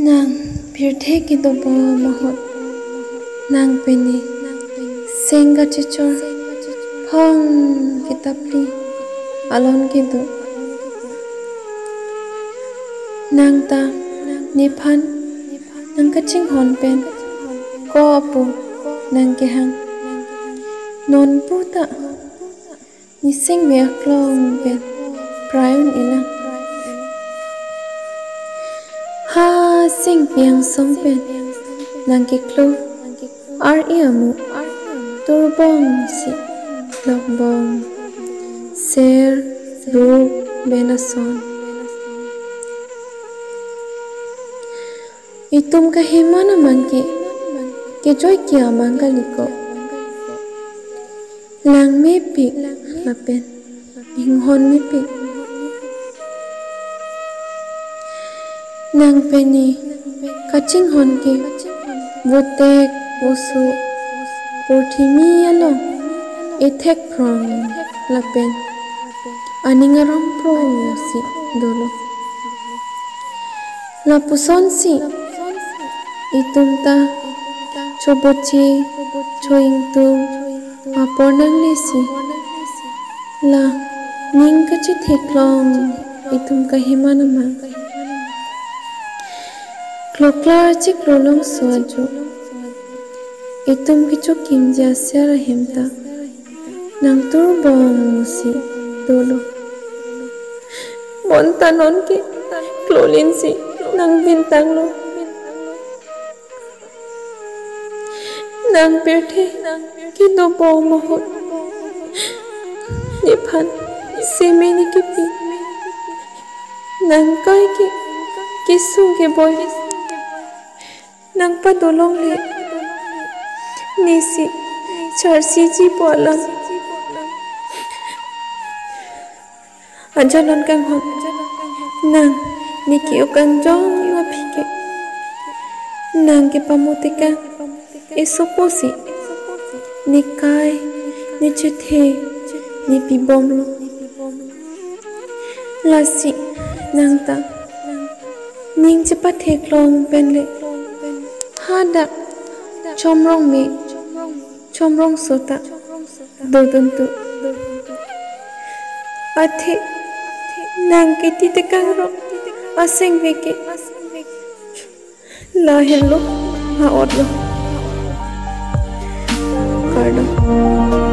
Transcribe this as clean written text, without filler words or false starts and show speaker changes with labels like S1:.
S1: Nang birthday ki do bo mahot nang peni senga chichor phong kitapli alon ki do nang ta niphan nang kaching hon pen ko apu nang ke hang non puta ni sing me klong pen prayon ina ha sing piang song pen nang ke klo ar iamu turbong si lokbong ser ru benason itum ka hemana mangke ke joy kia mangaliko lang me pi lapen inghon me pi nang peni kaching hon ke vutek usu purthimi alo ethek from lapen aningaram pro si dolo lapuson si itumta chobochi choingtum apornang lesi la ningkachi theklong itum ka himanama kloklar chik rolong soju itum kichu kimja sera hemta nang turbong si dolo montanon ki klolin si nang bintang lo nang birthday ki do bo mahot niphan semeni ki pi nang kai ki kisung ke boy nang pa dolong le nisi charsi ji polam anjanon kang hon nang niki ukang jong ngapike nang ke pamutika esoposi nikai ni chuthe ni pibomlo lasi nangta ning chapa theklong penle hada chomrong sota doduntu athe nang kiti tekang ro aseng veke la hello ha odlo Pardon.